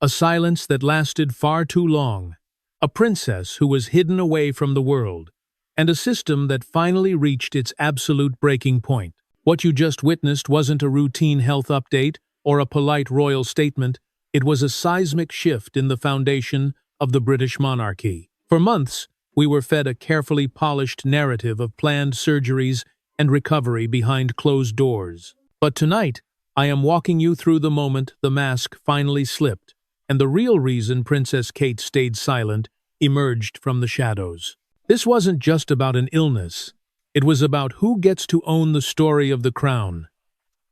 A silence that lasted far too long. A princess who was hidden away from the world. And a system that finally reached its absolute breaking point. What you just witnessed wasn't a routine health update or a polite royal statement. It was a seismic shift in the foundation of the British monarchy. For months, we were fed a carefully polished narrative of planned surgeries and recovery behind closed doors. But tonight, I am walking you through the moment the mask finally slipped, and the real reason Princess Kate stayed silent emerged from the shadows. This wasn't just about an illness. It was about who gets to own the story of the crown.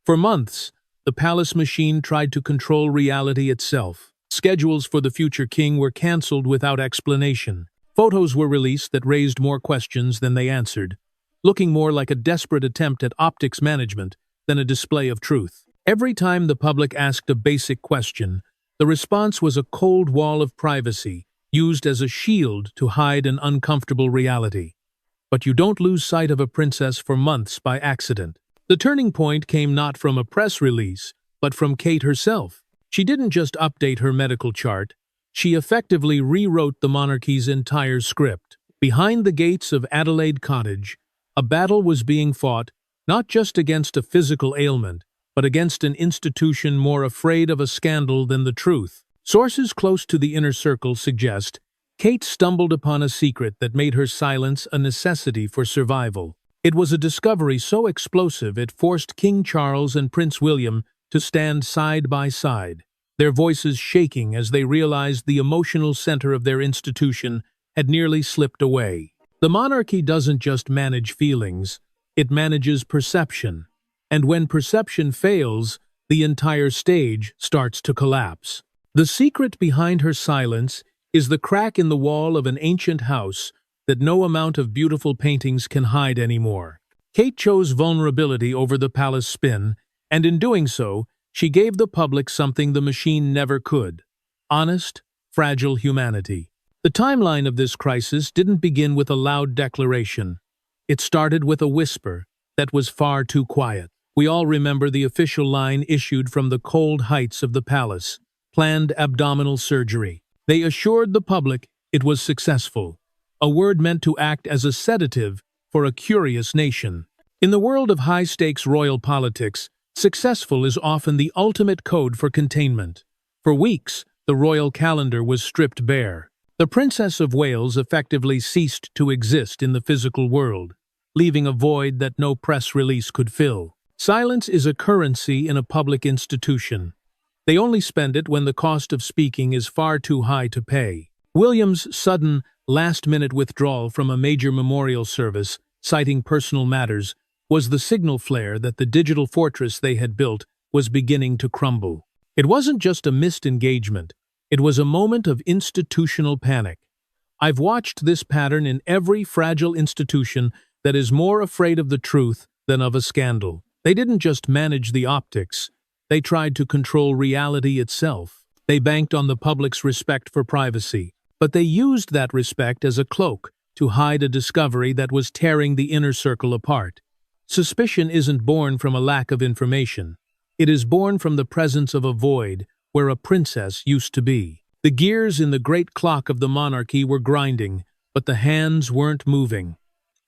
For months, the palace machine tried to control reality itself. Schedules for the future king were cancelled without explanation. Photos were released that raised more questions than they answered, looking more like a desperate attempt at optics management than a display of truth. Every time the public asked a basic question, the response was a cold wall of privacy, used as a shield to hide an uncomfortable reality. But you don't lose sight of a princess for months by accident. The turning point came not from a press release, but from Kate herself. She didn't just update her medical chart, she effectively rewrote the monarchy's entire script. Behind the gates of Adelaide Cottage, a battle was being fought not just against a physical ailment, but against an institution more afraid of a scandal than the truth. Sources close to the inner circle suggest Kate stumbled upon a secret that made her silence a necessity for survival. It was a discovery so explosive it forced King Charles and Prince William to stand side by side, their voices shaking as they realized the emotional center of their institution had nearly slipped away. The monarchy doesn't just manage feelings, it manages perception. And when perception fails, the entire stage starts to collapse. The secret behind her silence is the crack in the wall of an ancient house that no amount of beautiful paintings can hide anymore. Kate chose vulnerability over the palace spin, and in doing so, she gave the public something the machine never could: honest, fragile humanity. The timeline of this crisis didn't begin with a loud declaration. It started with a whisper that was far too quiet. We all remember the official line issued from the cold heights of the palace: planned abdominal surgery. They assured the public it was successful, a word meant to act as a sedative for a curious nation. In the world of high-stakes royal politics, successful is often the ultimate code for containment. For weeks, the royal calendar was stripped bare. The Princess of Wales effectively ceased to exist in the physical world, leaving a void that no press release could fill. Silence is a currency in a public institution. They only spend it when the cost of speaking is far too high to pay. William's sudden, last-minute withdrawal from a major memorial service, citing personal matters, was the signal flare that the digital fortress they had built was beginning to crumble. It wasn't just a missed engagement, it was a moment of institutional panic. I've watched this pattern in every fragile institution that is more afraid of the truth than of a scandal. They didn't just manage the optics, they tried to control reality itself. They banked on the public's respect for privacy, but they used that respect as a cloak to hide a discovery that was tearing the inner circle apart. Suspicion isn't born from a lack of information. It is born from the presence of a void where a princess used to be. The gears in the great clock of the monarchy were grinding, but the hands weren't moving.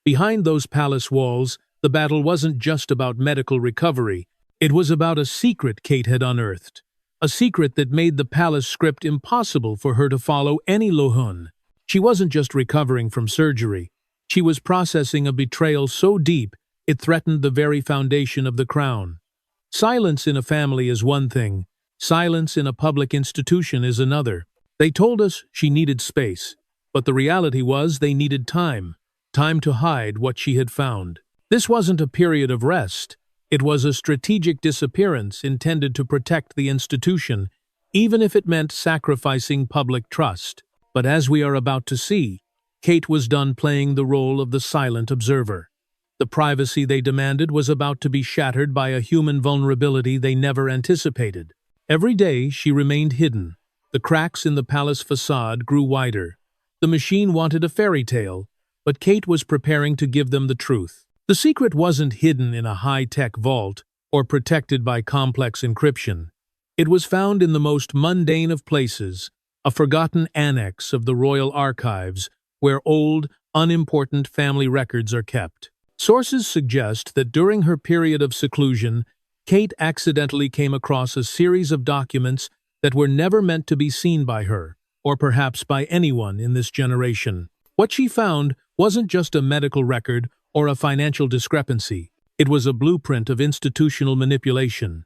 Behind those palace walls, the battle wasn't just about medical recovery. It was about a secret Kate had unearthed. A secret that made the palace script impossible for her to follow any lohun. She wasn't just recovering from surgery. She was processing a betrayal so deep it threatened the very foundation of the crown. Silence in a family is one thing. Silence in a public institution is another. They told us she needed space, but the reality was they needed time. Time to hide what she had found. This wasn't a period of rest. It was a strategic disappearance intended to protect the institution, even if it meant sacrificing public trust. But as we are about to see, Kate was done playing the role of the silent observer. The privacy they demanded was about to be shattered by a human vulnerability they never anticipated. Every day she remained hidden. The cracks in the palace facade grew wider. The machine wanted a fairy tale, but Kate was preparing to give them the truth. The secret wasn't hidden in a high-tech vault or protected by complex encryption. It was found in the most mundane of places, a forgotten annex of the royal archives, where old, unimportant family records are kept. Sources suggest that during her period of seclusion, Kate accidentally came across a series of documents that were never meant to be seen by her, or perhaps by anyone in this generation. What she found wasn't just a medical record or a financial discrepancy. It was a blueprint of institutional manipulation.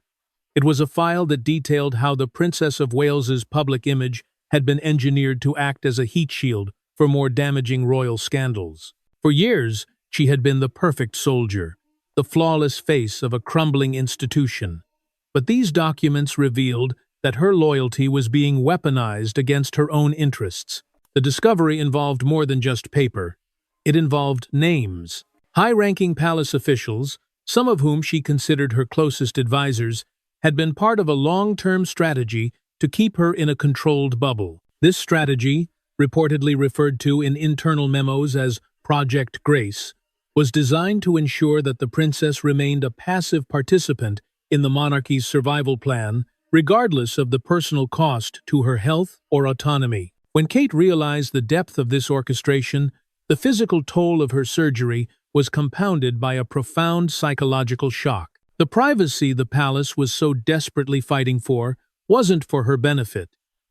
It was a file that detailed how the Princess of Wales's public image had been engineered to act as a heat shield for more damaging royal scandals. For years, she had been the perfect soldier, the flawless face of a crumbling institution. But these documents revealed that her loyalty was being weaponized against her own interests. The discovery involved more than just paper. It involved names. High-ranking palace officials, some of whom she considered her closest advisors, had been part of a long-term strategy to keep her in a controlled bubble. This strategy, reportedly referred to in internal memos as Project Grace, was designed to ensure that the princess remained a passive participant in the monarchy's survival plan, regardless of the personal cost to her health or autonomy. When Kate realized the depth of this orchestration, the physical toll of her surgery was compounded by a profound psychological shock. The privacy the palace was so desperately fighting for wasn't for her benefit.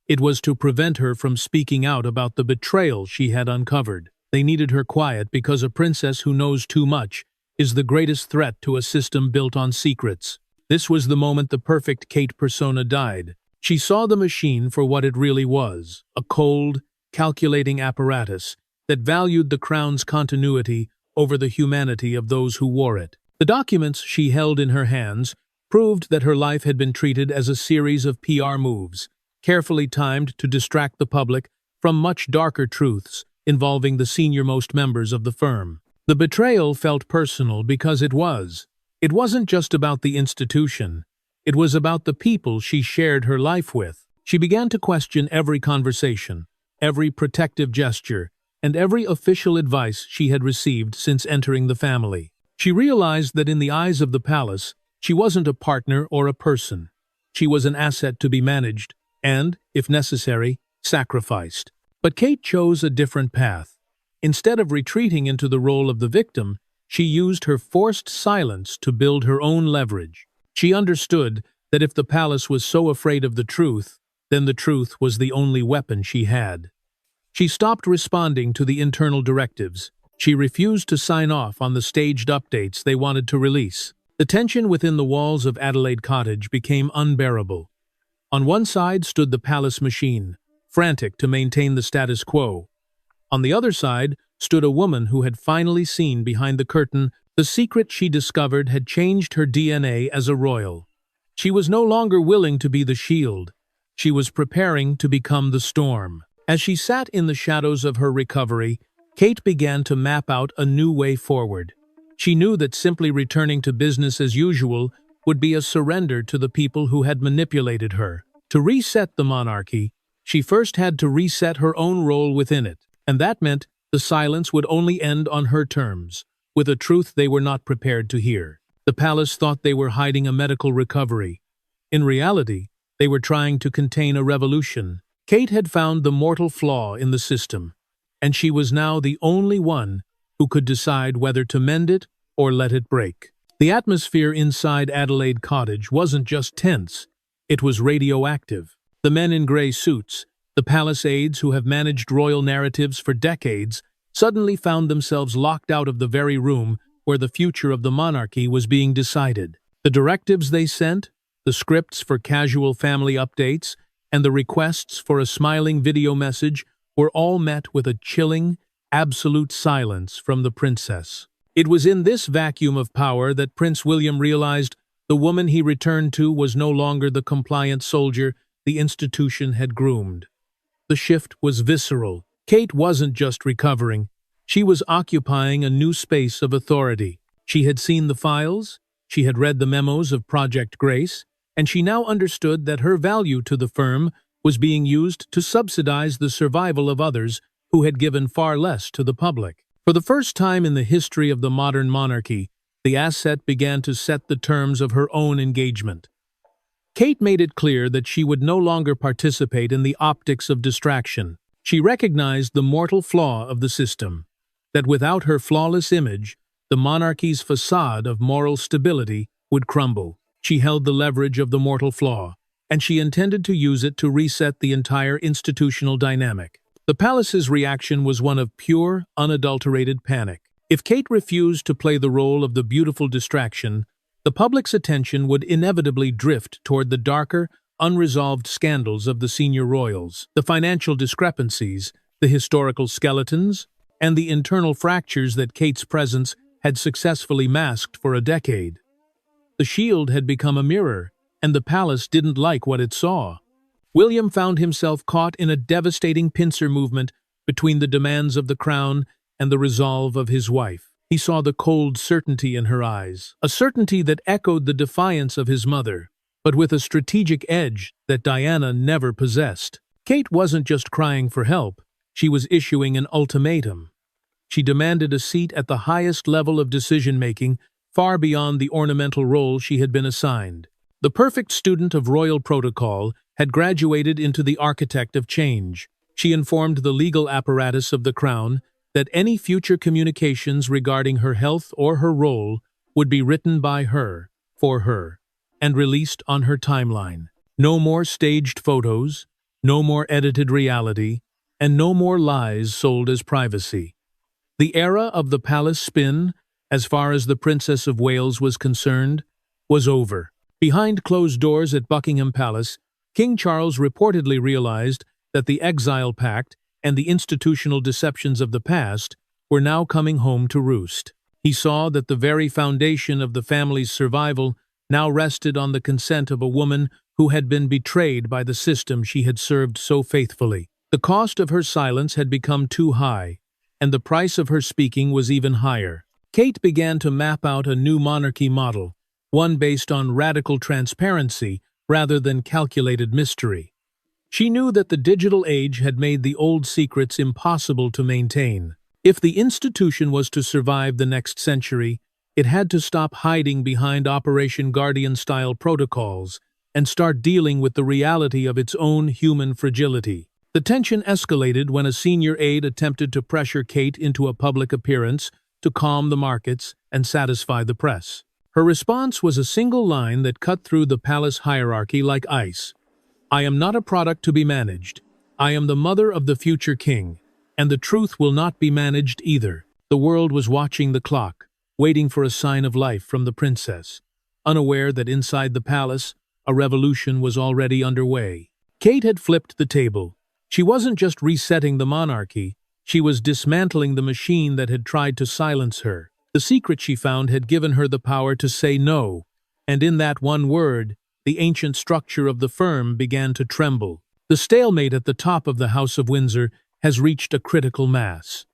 It was to prevent her from speaking out about the betrayal she had uncovered. They needed her quiet because a princess who knows too much is the greatest threat to a system built on secrets. This was the moment the perfect Kate persona died. She saw the machine for what it really was, a cold, calculating apparatus that valued the crown's continuity over the humanity of those who wore it. The documents she held in her hands proved that her life had been treated as a series of PR moves, carefully timed to distract the public from much darker truths involving the senior-most members of the firm. The betrayal felt personal because it was. It wasn't just about the institution. It was about the people she shared her life with. She began to question every conversation, every protective gesture, and every official advice she had received since entering the family. She realized that in the eyes of the palace, she wasn't a partner or a person. She was an asset to be managed and, if necessary, sacrificed. But Kate chose a different path. Instead of retreating into the role of the victim, she used her forced silence to build her own leverage. She understood that if the palace was so afraid of the truth, then the truth was the only weapon she had. She stopped responding to the internal directives. She refused to sign off on the staged updates they wanted to release. The tension within the walls of Adelaide Cottage became unbearable. On one side stood the palace machine, frantic to maintain the status quo. On the other side stood a woman who had finally seen behind the curtain. The secret she discovered had changed her DNA as a royal. She was no longer willing to be the shield. She was preparing to become the storm. As she sat in the shadows of her recovery, Kate began to map out a new way forward. She knew that simply returning to business as usual would be a surrender to the people who had manipulated her. To reset the monarchy, she first had to reset her own role within it, and that meant the silence would only end on her terms, with a truth they were not prepared to hear. The palace thought they were hiding a medical recovery. In reality, they were trying to contain a revolution. Kate had found the mortal flaw in the system, and she was now the only one who could decide whether to mend it or let it break. The atmosphere inside Adelaide Cottage wasn't just tense, it was radioactive. The men in gray suits, the palace aides who have managed royal narratives for decades, suddenly found themselves locked out of the very room where the future of the monarchy was being decided. The directives they sent, the scripts for casual family updates, and the requests for a smiling video message were all met with a chilling, absolute silence from the princess. It was in this vacuum of power that Prince William realized the woman he returned to was no longer the compliant soldier the institution had groomed. The shift was visceral. Kate wasn't just recovering. She was occupying a new space of authority. She had seen the files, she had read the memos of Project Grace, and she now understood that her value to the firm was being used to subsidize the survival of others who had given far less to the public. For the first time in the history of the modern monarchy, the asset began to set the terms of her own engagement. Kate made it clear that she would no longer participate in the optics of distraction. She recognized the mortal flaw of the system, that without her flawless image, the monarchy's facade of moral stability would crumble. She held the leverage of the mortal flaw, and she intended to use it to reset the entire institutional dynamic. The palace's reaction was one of pure, unadulterated panic. If Kate refused to play the role of the beautiful distraction, the public's attention would inevitably drift toward the darker, unresolved scandals of the senior royals, the financial discrepancies, the historical skeletons, and the internal fractures that Kate's presence had successfully masked for a decade. The shield had become a mirror, and the palace didn't like what it saw. William found himself caught in a devastating pincer movement between the demands of the crown and the resolve of his wife. He saw the cold certainty in her eyes, a certainty that echoed the defiance of his mother, but with a strategic edge that Diana never possessed. Kate wasn't just crying for help, she was issuing an ultimatum. She demanded a seat at the highest level of decision-making, far beyond the ornamental role she had been assigned. The perfect student of royal protocol had graduated into the architect of change. She informed the legal apparatus of the crown that any future communications regarding her health or her role would be written by her, for her, and released on her timeline. No more staged photos, no more edited reality, and no more lies sold as privacy. The era of the palace spin, as far as the Princess of Wales was concerned, was over. Behind closed doors at Buckingham Palace, King Charles reportedly realized that the Exile Pact and the institutional deceptions of the past were now coming home to roost. He saw that the very foundation of the family's survival now rested on the consent of a woman who had been betrayed by the system she had served so faithfully. The cost of her silence had become too high, and the price of her speaking was even higher. Kate began to map out a new monarchy model, one based on radical transparency rather than calculated mystery. She knew that the digital age had made the old secrets impossible to maintain. If the institution was to survive the next century, it had to stop hiding behind Operation Guardian-style protocols and start dealing with the reality of its own human fragility. The tension escalated when a senior aide attempted to pressure Kate into a public appearance to calm the markets and satisfy the press. Her response was a single line that cut through the palace hierarchy like ice. "I am not a product to be managed. I am the mother of the future king, and the truth will not be managed either." The world was watching the clock, waiting for a sign of life from the princess, unaware that inside the palace, a revolution was already underway. Kate had flipped the table. She wasn't just resetting the monarchy, she was dismantling the machine that had tried to silence her. The secret she found had given her the power to say no, and in that one word, the ancient structure of the firm began to tremble. The stalemate at the top of the House of Windsor has reached a critical mass.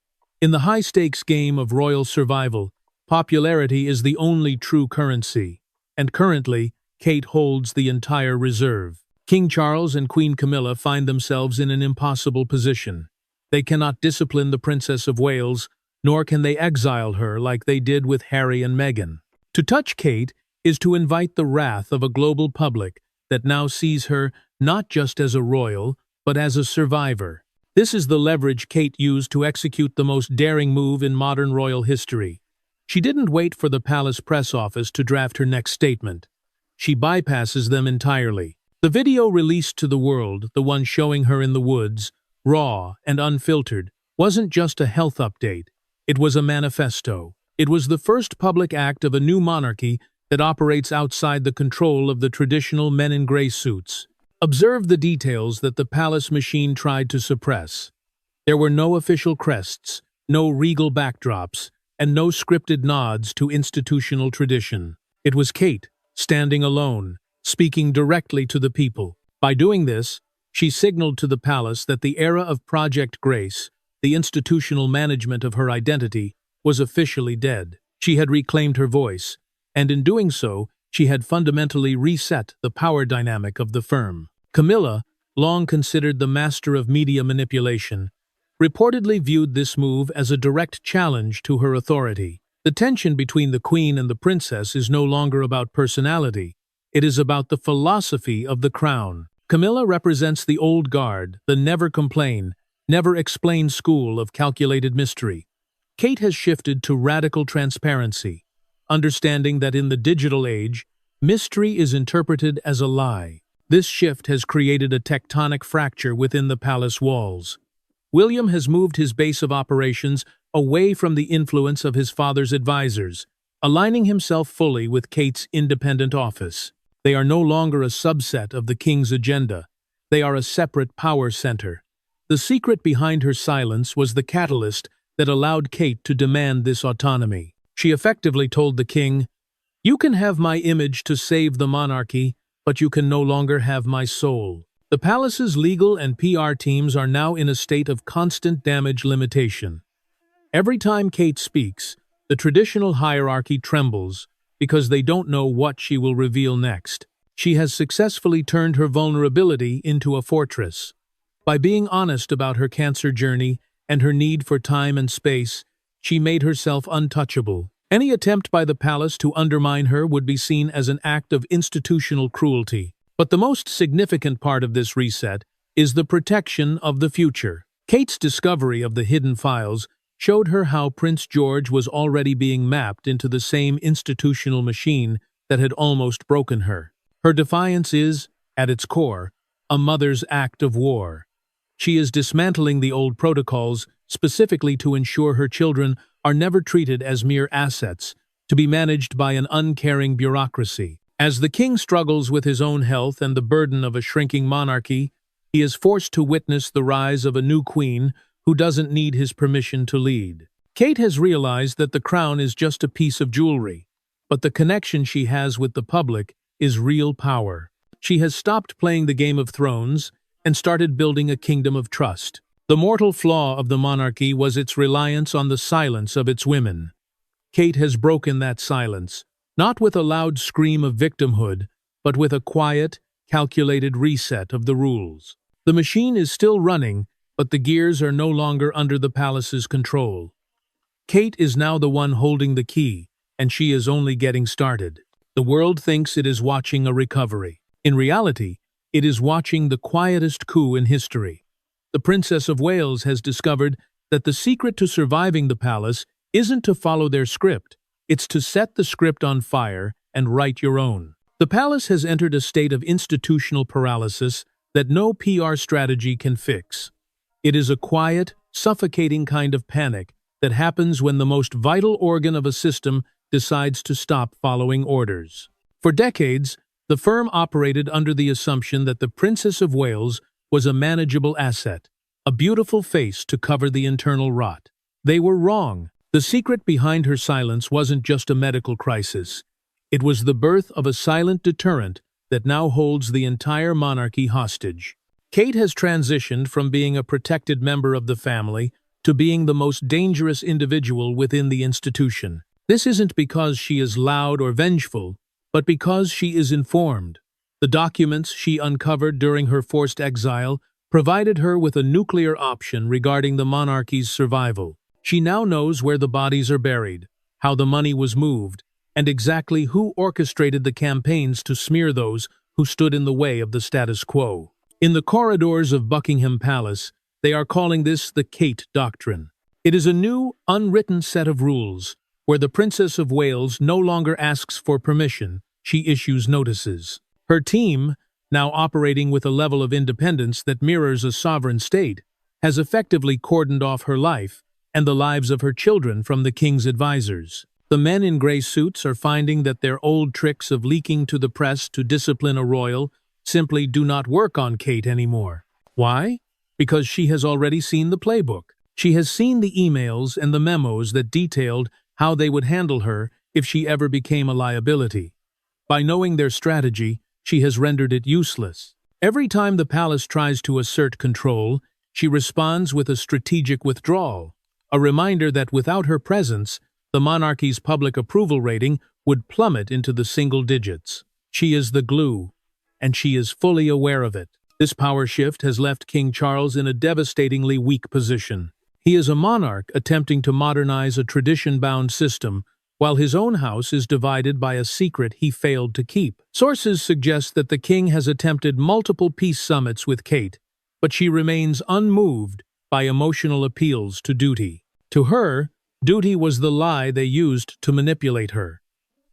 In the high-stakes game of royal survival, popularity is the only true currency, and currently, Kate holds the entire reserve. King Charles and Queen Camilla find themselves in an impossible position. They cannot discipline the Princess of Wales, nor can they exile her like they did with Harry and Meghan. To touch Kate is to invite the wrath of a global public that now sees her not just as a royal, but as a survivor. This is the leverage Kate used to execute the most daring move in modern royal history. She didn't wait for the palace press office to draft her next statement. She bypasses them entirely. The video released to the world, the one showing her in the woods, raw and unfiltered, wasn't just a health update. It was a manifesto. It was the first public act of a new monarchy that operates outside the control of the traditional men in gray suits. Observe the details that the palace machine tried to suppress. There were no official crests, no regal backdrops, and no scripted nods to institutional tradition. It was Kate, standing alone, speaking directly to the people. By doing this, she signaled to the palace that the era of Project Grace, the institutional management of her identity, was officially dead. She had reclaimed her voice, and in doing so, she had fundamentally reset the power dynamic of the firm. Camilla, long considered the master of media manipulation, reportedly viewed this move as a direct challenge to her authority. The tension between the queen and the princess is no longer about personality. It is about the philosophy of the crown. Camilla represents the old guard, the never complain, never explain school of calculated mystery. Kate has shifted to radical transparency, understanding that in the digital age, mystery is interpreted as a lie. This shift has created a tectonic fracture within the palace walls. William has moved his base of operations away from the influence of his father's advisors, aligning himself fully with Kate's independent office. They are no longer a subset of the king's agenda. They are a separate power center. The secret behind her silence was the catalyst that allowed Kate to demand this autonomy. She effectively told the king, "You can have my image to save the monarchy, but you can no longer have my soul." The palace's legal and PR teams are now in a state of constant damage limitation. Every time Kate speaks, the traditional hierarchy trembles because they don't know what she will reveal next. She has successfully turned her vulnerability into a fortress. By being honest about her cancer journey and her need for time and space, she made herself untouchable. Any attempt by the palace to undermine her would be seen as an act of institutional cruelty. But the most significant part of this reset is the protection of the future. Kate's discovery of the hidden files showed her how Prince George was already being mapped into the same institutional machine that had almost broken her. Her defiance is, at its core, a mother's act of war. She is dismantling the old protocols specifically to ensure her children are never treated as mere assets, to be managed by an uncaring bureaucracy. As the king struggles with his own health and the burden of a shrinking monarchy, he is forced to witness the rise of a new queen who doesn't need his permission to lead. Kate has realized that the crown is just a piece of jewelry, but the connection she has with the public is real power. She has stopped playing the Game of Thrones and started building a kingdom of trust. The mortal flaw of the monarchy was its reliance on the silence of its women. Kate has broken that silence, not with a loud scream of victimhood, but with a quiet, calculated reset of the rules. The machine is still running, but the gears are no longer under the palace's control. Kate is now the one holding the key, and she is only getting started. The world thinks it is watching a recovery. In reality, it is watching the quietest coup in history. The Princess of Wales has discovered that the secret to surviving the palace isn't to follow their script, it's to set the script on fire and write your own. The palace has entered a state of institutional paralysis that no PR strategy can fix. It is a quiet, suffocating kind of panic that happens when the most vital organ of a system decides to stop following orders. For decades, the firm operated under the assumption that the Princess of Wales was a manageable asset, a beautiful face to cover the internal rot. They were wrong. The secret behind her silence wasn't just a medical crisis. It was the birth of a silent deterrent that now holds the entire monarchy hostage. Kate has transitioned from being a protected member of the family to being the most dangerous individual within the institution. This isn't because she is loud or vengeful, but because she is informed. The documents she uncovered during her forced exile provided her with a nuclear option regarding the monarchy's survival. She now knows where the bodies are buried, how the money was moved, and exactly who orchestrated the campaigns to smear those who stood in the way of the status quo. In the corridors of Buckingham Palace, they are calling this the Kate Doctrine. It is a new, unwritten set of rules, where the Princess of Wales no longer asks for permission, she issues notices. Her team, now operating with a level of independence that mirrors a sovereign state, has effectively cordoned off her life and the lives of her children from the king's advisors. The men in gray suits are finding that their old tricks of leaking to the press to discipline a royal simply do not work on Kate anymore. Why? Because she has already seen the playbook. She has seen the emails and the memos that detailed how they would handle her if she ever became a liability. By knowing their strategy, she has rendered it useless. Every time the palace tries to assert control, she responds with a strategic withdrawal, a reminder that without her presence, the monarchy's public approval rating would plummet into the single digits. She is the glue, and she is fully aware of it. This power shift has left King Charles in a devastatingly weak position. He is a monarch attempting to modernize a tradition-bound system, while his own house is divided by a secret he failed to keep. Sources suggest that the king has attempted multiple peace summits with Kate, but she remains unmoved by emotional appeals to duty. To her, duty was the lie they used to manipulate her.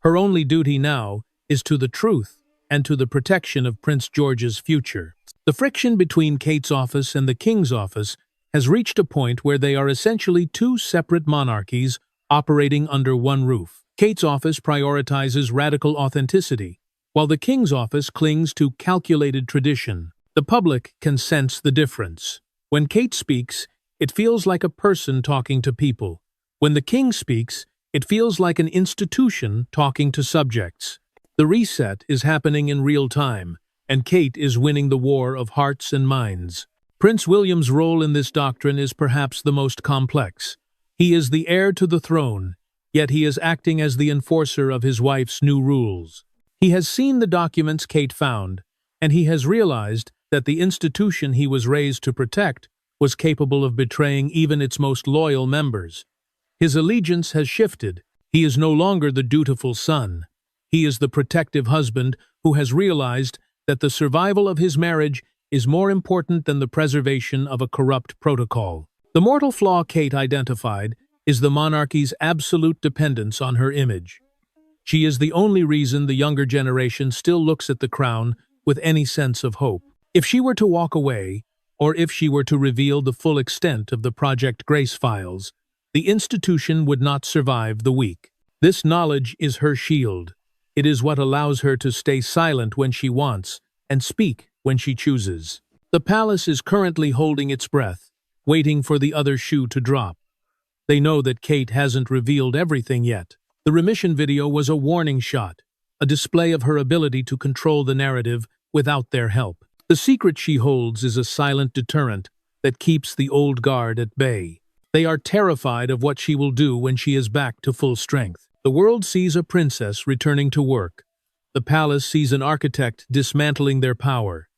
Her only duty now is to the truth and to the protection of Prince George's future. The friction between Kate's office and the king's office has reached a point where they are essentially two separate monarchies operating under one roof. Kate's office prioritizes radical authenticity, while the king's office clings to calculated tradition. The public can sense the difference. When Kate speaks, it feels like a person talking to people. When the king speaks, it feels like an institution talking to subjects. The reset is happening in real time, and Kate is winning the war of hearts and minds. Prince William's role in this doctrine is perhaps the most complex. He is the heir to the throne, yet he is acting as the enforcer of his wife's new rules. He has seen the documents Kate found, and he has realized that the institution he was raised to protect was capable of betraying even its most loyal members. His allegiance has shifted. He is no longer the dutiful son. He is the protective husband who has realized that the survival of his marriage is more important than the preservation of a corrupt protocol. The mortal flaw Kate identified is the monarchy's absolute dependence on her image. She is the only reason the younger generation still looks at the crown with any sense of hope. If she were to walk away, or if she were to reveal the full extent of the Project Grace files, the institution would not survive the week. This knowledge is her shield. It is what allows her to stay silent when she wants and speak when she chooses. The palace is currently holding its breath, waiting for the other shoe to drop. They know that Kate hasn't revealed everything yet. The remission video was a warning shot, a display of her ability to control the narrative without their help. The secret she holds is a silent deterrent that keeps the old guard at bay. They are terrified of what she will do when she is back to full strength. The world sees a princess returning to work. The palace sees an architect dismantling their power.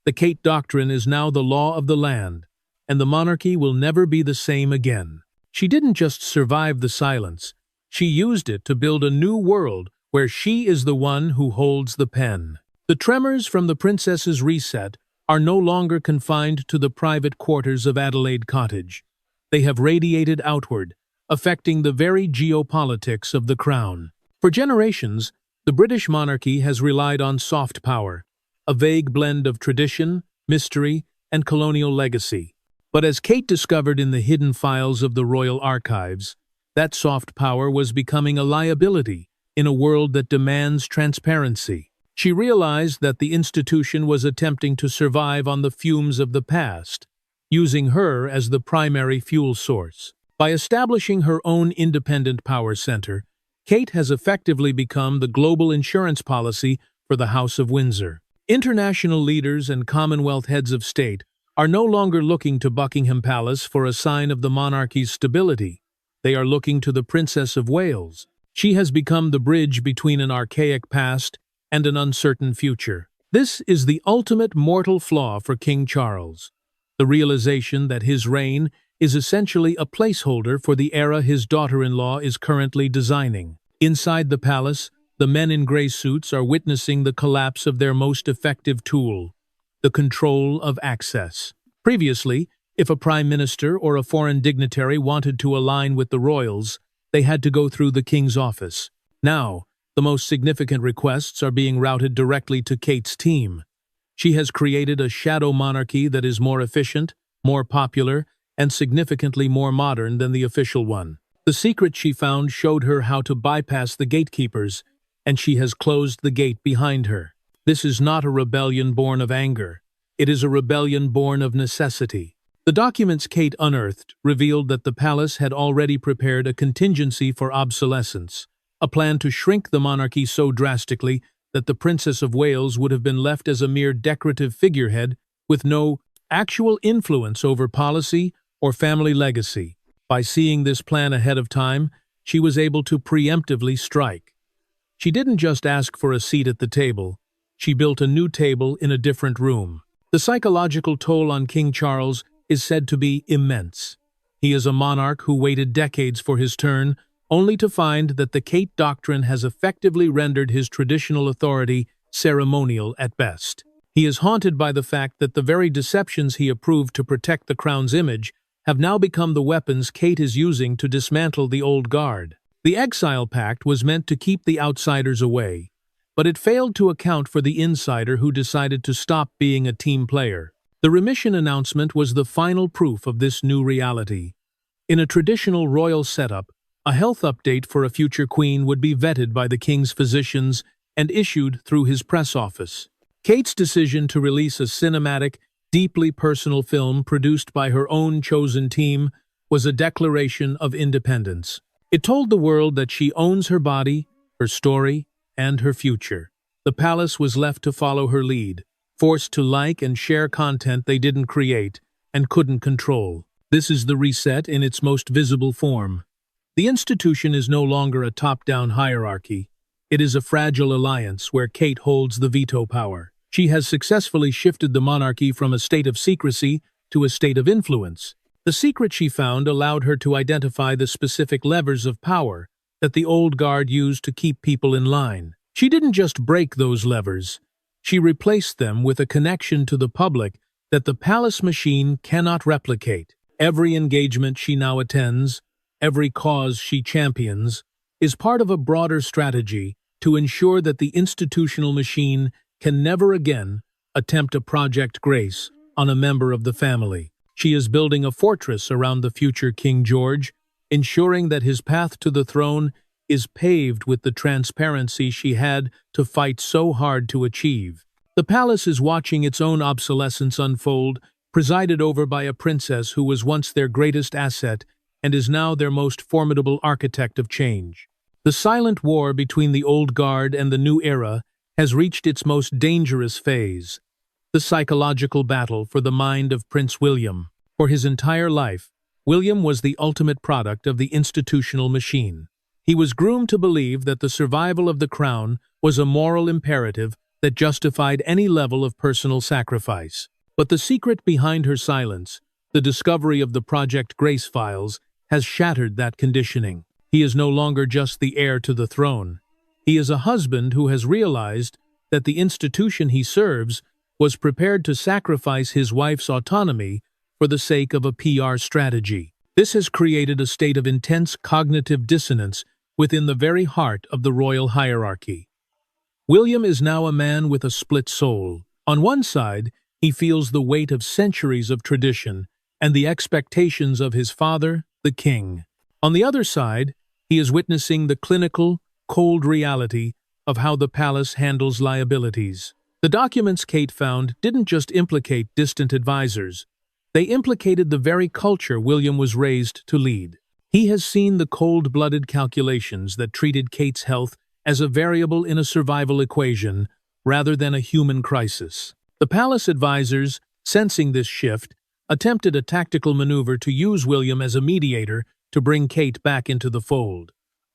The Kate Doctrine is now the law of the land, and the monarchy will never be the same again. She didn't just survive the silence. She used it to build a new world where she is the one who holds the pen. The tremors from the princess's reset are no longer confined to the private quarters of Adelaide Cottage. They have radiated outward, affecting the very geopolitics of the crown. For generations, the British monarchy has relied on soft power, a vague blend of tradition, mystery, and colonial legacy. But as Kate discovered in the hidden files of the royal archives, that soft power was becoming a liability in a world that demands transparency. She realized that the institution was attempting to survive on the fumes of the past, using her as the primary fuel source. By establishing her own independent power center, Kate has effectively become the global insurance policy for the House of Windsor. International leaders and Commonwealth heads of state are no longer looking to Buckingham Palace for a sign of the monarchy's stability. They are looking to the Princess of Wales. She has become the bridge between an archaic past and an uncertain future. This is the ultimate mortal flaw for King Charles, the realization that his reign is essentially a placeholder for the era his daughter-in-law is currently designing. Inside the palace, the men in gray suits are witnessing the collapse of their most effective tool, the control of access. Previously, if a prime minister or a foreign dignitary wanted to align with the royals, they had to go through the king's office. Now, the most significant requests are being routed directly to Kate's team. She has created a shadow monarchy that is more efficient, more popular, and significantly more modern than the official one. The secret she found showed her how to bypass the gatekeepers, and she has closed the gate behind her. This is not a rebellion born of anger. It is a rebellion born of necessity. The documents Kate unearthed revealed that the palace had already prepared a contingency for obsolescence, a plan to shrink the monarchy so drastically that the Princess of Wales would have been left as a mere decorative figurehead with no actual influence over policy or family legacy. By seeing this plan ahead of time, she was able to preemptively strike. She didn't just ask for a seat at the table, she built a new table in a different room. The psychological toll on King Charles is said to be immense. He is a monarch who waited decades for his turn, only to find that the Kate doctrine has effectively rendered his traditional authority ceremonial at best. He is haunted by the fact that the very deceptions he approved to protect the crown's image have now become the weapons Kate is using to dismantle the old guard. The Exile Pact was meant to keep the outsiders away, but it failed to account for the insider who decided to stop being a team player. The remission announcement was the final proof of this new reality. In a traditional royal setup, a health update for a future queen would be vetted by the king's physicians and issued through his press office. Kate's decision to release a cinematic, deeply personal film produced by her own chosen team was a declaration of independence. It told the world that she owns her body, her story, and her future. The palace was left to follow her lead, forced to like and share content they didn't create and couldn't control. This is the reset in its most visible form. The institution is no longer a top-down hierarchy. It is a fragile alliance where Kate holds the veto power. She has successfully shifted the monarchy from a state of secrecy to a state of influence. The secret she found allowed her to identify the specific levers of power that the old guard used to keep people in line. She didn't just break those levers. She replaced them with a connection to the public that the palace machine cannot replicate. Every engagement she now attends, every cause she champions, is part of a broader strategy to ensure that the institutional machine can never again attempt a Project Grace on a member of the family. She is building a fortress around the future King George, ensuring that his path to the throne is paved with the transparency she had to fight so hard to achieve. The palace is watching its own obsolescence unfold, presided over by a princess who was once their greatest asset and is now their most formidable architect of change. The silent war between the old guard and the new era has reached its most dangerous phase, the psychological battle for the mind of Prince William. For his entire life, William was the ultimate product of the institutional machine. He was groomed to believe that the survival of the crown was a moral imperative that justified any level of personal sacrifice. But the secret behind her silence, the discovery of the Project Grace files, has shattered that conditioning. He is no longer just the heir to the throne. He is a husband who has realized that the institution he serves was prepared to sacrifice his wife's autonomy for the sake of a PR strategy. This has created a state of intense cognitive dissonance within the very heart of the royal hierarchy. William is now a man with a split soul. On one side, he feels the weight of centuries of tradition and the expectations of his father, the king. On the other side, he is witnessing the clinical, cold reality of how the palace handles liabilities. The documents Kate found didn't just implicate distant advisors. They implicated the very culture William was raised to lead. He has seen the cold-blooded calculations that treated Kate's health as a variable in a survival equation rather than a human crisis. The palace advisors, sensing this shift, attempted a tactical maneuver to use William as a mediator to bring Kate back into the fold.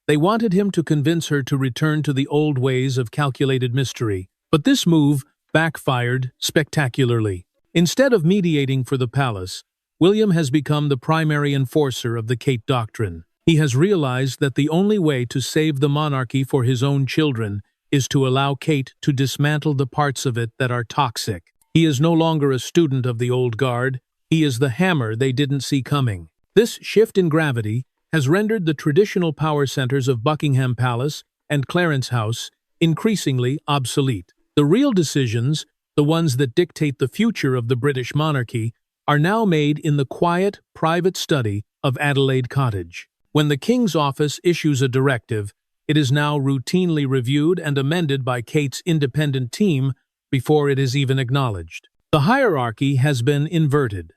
They wanted him to convince her to return to the old ways of calculated mystery. But this move backfired spectacularly. Instead of mediating for the palace, William has become the primary enforcer of the Kate doctrine. He has realized that the only way to save the monarchy for his own children is to allow Kate to dismantle the parts of it that are toxic. He is no longer a student of the old guard. He is the hammer they didn't see coming. This shift in gravity has rendered the traditional power centers of Buckingham Palace and Clarence House increasingly obsolete. The real decisions, the ones that dictate the future of the British monarchy, are now made in the quiet, private study of Adelaide Cottage. When the King's office issues a directive, it is now routinely reviewed and amended by Kate's independent team before it is even acknowledged. The hierarchy has been inverted.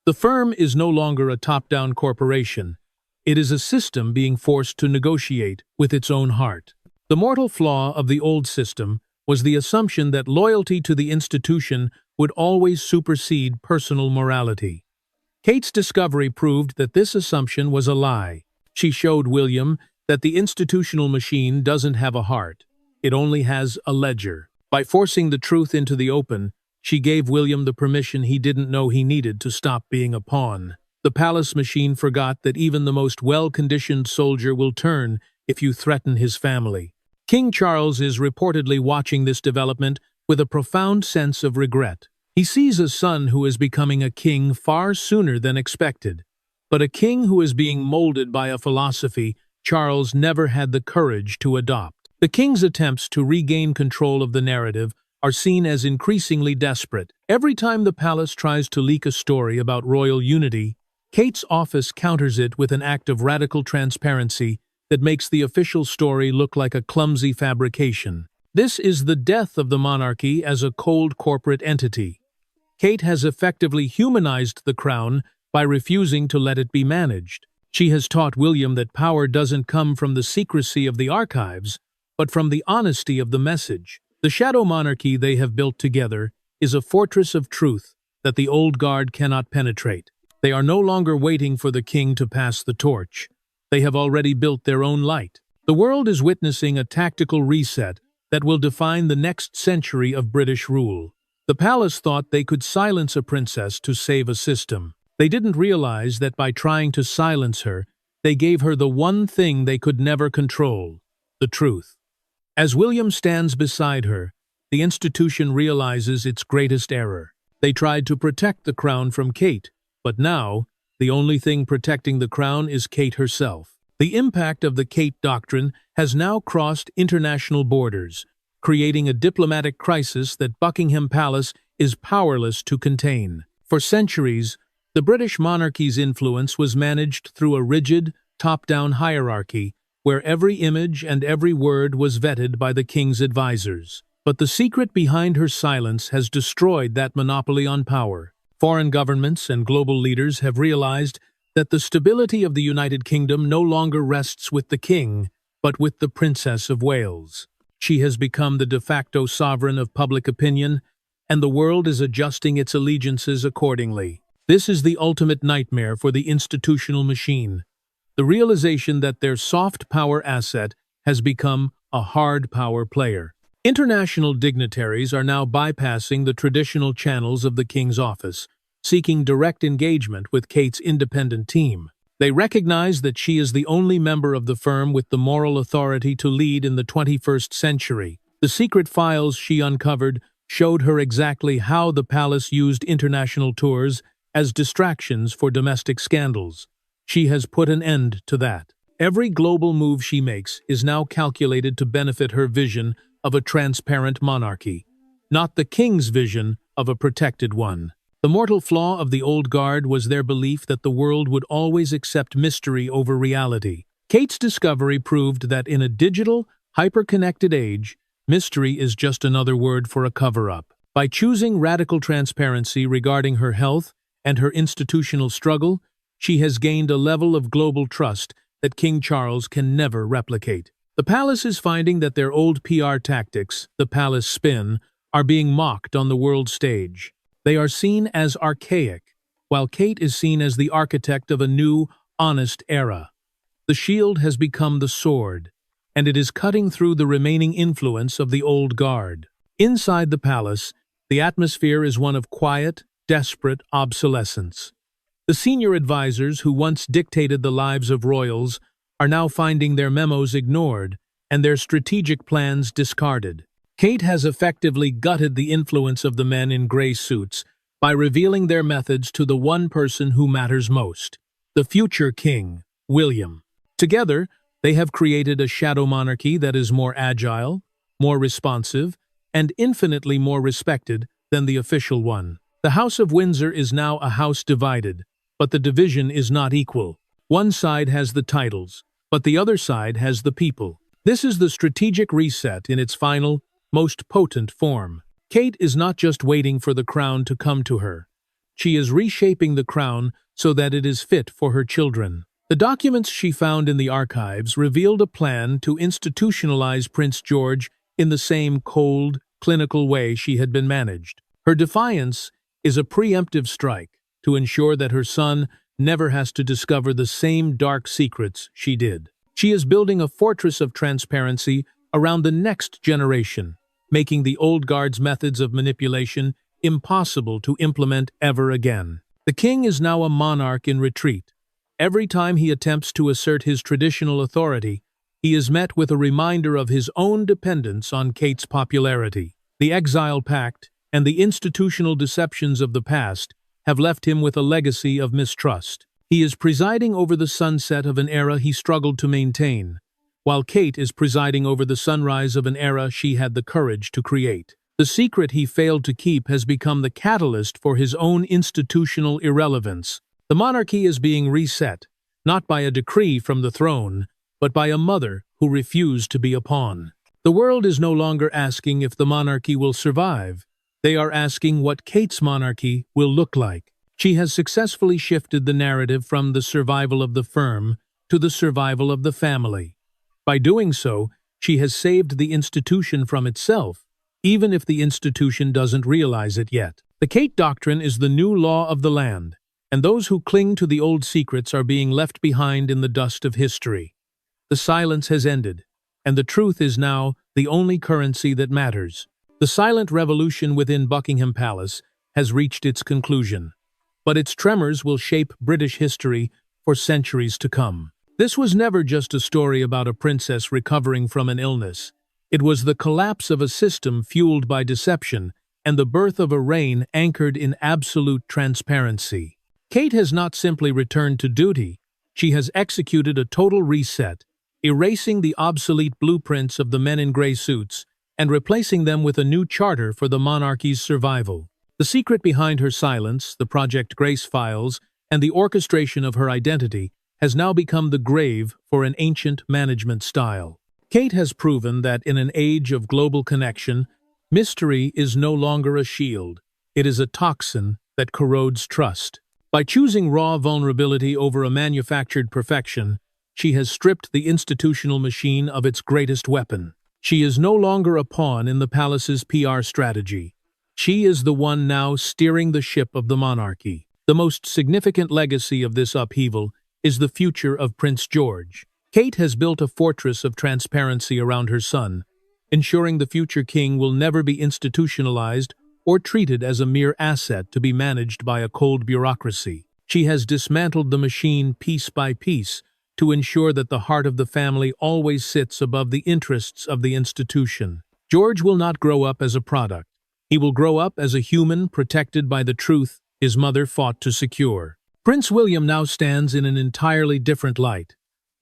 The firm is no longer a top-down corporation. It is a system being forced to negotiate with its own heart. The mortal flaw of the old system was the assumption that loyalty to the institution would always supersede personal morality. Kate's discovery proved that this assumption was a lie. She showed William that the institutional machine doesn't have a heart. It only has a ledger. By forcing the truth into the open, she gave William the permission he didn't know he needed to stop being a pawn. The palace machine forgot that even the most well-conditioned soldier will turn if you threaten his family. King Charles is reportedly watching this development with a profound sense of regret. He sees a son who is becoming a king far sooner than expected, but a king who is being molded by a philosophy Charles never had the courage to adopt. The king's attempts to regain control of the narrative are seen as increasingly desperate. Every time the palace tries to leak a story about royal unity, Kate's office counters it with an act of radical transparency that makes the official story look like a clumsy fabrication. This is the death of the monarchy as a cold corporate entity. Kate has effectively humanized the crown by refusing to let it be managed. She has taught William that power doesn't come from the secrecy of the archives, but from the honesty of the message. The shadow monarchy they have built together is a fortress of truth that the old guard cannot penetrate. They are no longer waiting for the king to pass the torch. They have already built their own light. The world is witnessing a tactical reset that will define the next century of British rule. The palace thought they could silence a princess to save a system. They didn't realize that by trying to silence her, they gave her the one thing they could never control: the truth. As William stands beside her, the institution realizes its greatest error. They tried to protect the crown from Kate, but now, the only thing protecting the crown is Kate herself. The impact of the Kate Doctrine has now crossed international borders, creating a diplomatic crisis that Buckingham Palace is powerless to contain. For centuries, the British monarchy's influence was managed through a rigid, top-down hierarchy, where every image and every word was vetted by the king's advisors. But the secret behind her silence has destroyed that monopoly on power. Foreign governments and global leaders have realized that the stability of the United Kingdom no longer rests with the king, but with the Princess of Wales. She has become the de facto sovereign of public opinion, and the world is adjusting its allegiances accordingly. This is the ultimate nightmare for the institutional machine. The realization that their soft power asset has become a hard power player. International dignitaries are now bypassing the traditional channels of the king's office, seeking direct engagement with Kate's independent team. They recognize that she is the only member of the firm with the moral authority to lead in the 21st century. The secret files she uncovered showed her exactly how the palace used international tours as distractions for domestic scandals. She has put an end to that. Every global move she makes is now calculated to benefit her vision of a transparent monarchy, not the king's vision of a protected one. The mortal flaw of the old guard was their belief that the world would always accept mystery over reality. Kate's discovery proved that in a digital, hyper-connected age, mystery is just another word for a cover-up. By choosing radical transparency regarding her health and her institutional struggle, she has gained a level of global trust that King Charles can never replicate. The palace is finding that their old PR tactics, the palace spin, are being mocked on the world stage. They are seen as archaic, while Kate is seen as the architect of a new, honest era. The shield has become the sword, and it is cutting through the remaining influence of the old guard. Inside the palace, the atmosphere is one of quiet, desperate obsolescence. The senior advisors who once dictated the lives of royals are now finding their memos ignored and their strategic plans discarded. Kate has effectively gutted the influence of the men in gray suits by revealing their methods to the one person who matters most, the future king, William. Together, they have created a shadow monarchy that is more agile, more responsive, and infinitely more respected than the official one. The House of Windsor is now a house divided, but the division is not equal. One side has the titles, but the other side has the people. This is the strategic reset in its final, most potent form. Kate is not just waiting for the crown to come to her. She is reshaping the crown so that it is fit for her children. The documents she found in the archives revealed a plan to institutionalize Prince George in the same cold, clinical way she had been managed. Her defiance is a preemptive strike to ensure that her son never has to discover the same dark secrets she did. She is building a fortress of transparency around the next generation, making the old guard's methods of manipulation impossible to implement ever again. The king is now a monarch in retreat. Every time he attempts to assert his traditional authority, he is met with a reminder of his own dependence on Kate's popularity. The exile pact and the institutional deceptions of the past have left him with a legacy of mistrust. He is presiding over the sunset of an era he struggled to maintain, while Kate is presiding over the sunrise of an era she had the courage to create. The secret he failed to keep has become the catalyst for his own institutional irrelevance. The monarchy is being reset, not by a decree from the throne, but by a mother who refused to be a pawn. The world is no longer asking if the monarchy will survive. They are asking what Kate's monarchy will look like. She has successfully shifted the narrative from the survival of the firm to the survival of the family. By doing so, she has saved the institution from itself, even if the institution doesn't realize it yet. The Kate Doctrine is the new law of the land, and those who cling to the old secrets are being left behind in the dust of history. The silence has ended, and the truth is now the only currency that matters. The silent revolution within Buckingham Palace has reached its conclusion, but its tremors will shape British history for centuries to come. This was never just a story about a princess recovering from an illness. It was the collapse of a system fueled by deception and the birth of a reign anchored in absolute transparency. Kate has not simply returned to duty, she has executed a total reset, erasing the obsolete blueprints of the men in gray suits and replacing them with a new charter for the monarchy's survival. The secret behind her silence, the Project Grace files, and the orchestration of her identity has now become the grave for an ancient management style. Kate has proven that in an age of global connection, mystery is no longer a shield. It is a toxin that corrodes trust. By choosing raw vulnerability over a manufactured perfection, she has stripped the institutional machine of its greatest weapon. She is no longer a pawn in the palace's PR strategy. She is the one now steering the ship of the monarchy. The most significant legacy of this upheaval is the future of Prince George. Kate has built a fortress of transparency around her son, ensuring the future king will never be institutionalized or treated as a mere asset to be managed by a cold bureaucracy. She has dismantled the machine piece by piece to ensure that the heart of the family always sits above the interests of the institution. George will not grow up as a product. He will grow up as a human protected by the truth his mother fought to secure. Prince William now stands in an entirely different light.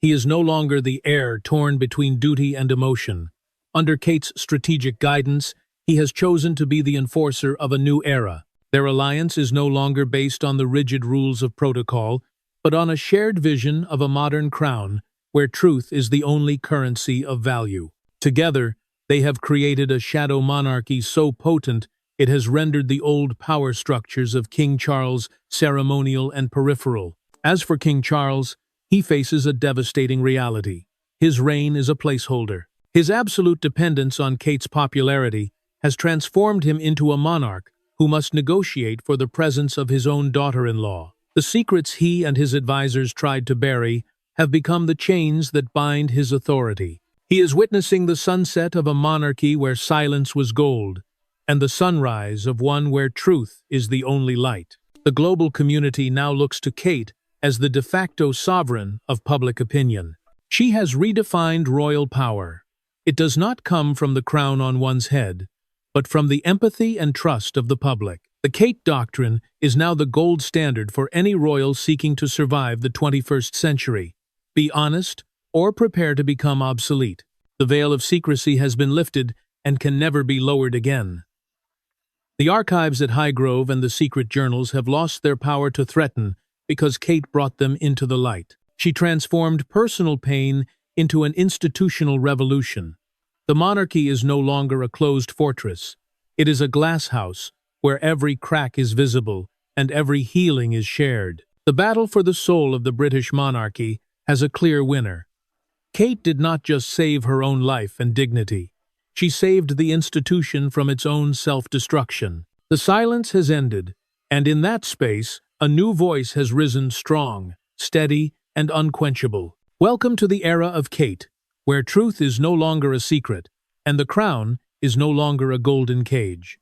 He is no longer the heir torn between duty and emotion. Under Kate's strategic guidance, he has chosen to be the enforcer of a new era. Their alliance is no longer based on the rigid rules of protocol, but on a shared vision of a modern crown where truth is the only currency of value. Together, they have created a shadow monarchy so potent it has rendered the old power structures of King Charles ceremonial and peripheral. As for King Charles, he faces a devastating reality. His reign is a placeholder. His absolute dependence on Kate's popularity has transformed him into a monarch who must negotiate for the presence of his own daughter-in-law. The secrets he and his advisors tried to bury have become the chains that bind his authority. He is witnessing the sunset of a monarchy where silence was gold, and the sunrise of one where truth is the only light. The global community now looks to Kate as the de facto sovereign of public opinion. She has redefined royal power. It does not come from the crown on one's head, but from the empathy and trust of the public. The Kate Doctrine is now the gold standard for any royal seeking to survive the 21st century. Be honest, or prepare to become obsolete. The veil of secrecy has been lifted and can never be lowered again. The archives at Highgrove and the secret journals have lost their power to threaten because Kate brought them into the light. She transformed personal pain into an institutional revolution. The monarchy is no longer a closed fortress. It is a glass house where every crack is visible and every healing is shared. The battle for the soul of the British monarchy has a clear winner. Kate did not just save her own life and dignity. She saved the institution from its own self-destruction. The silence has ended, and in that space, a new voice has risen strong, steady, and unquenchable. Welcome to the era of Kate, where truth is no longer a secret, and the crown is no longer a golden cage.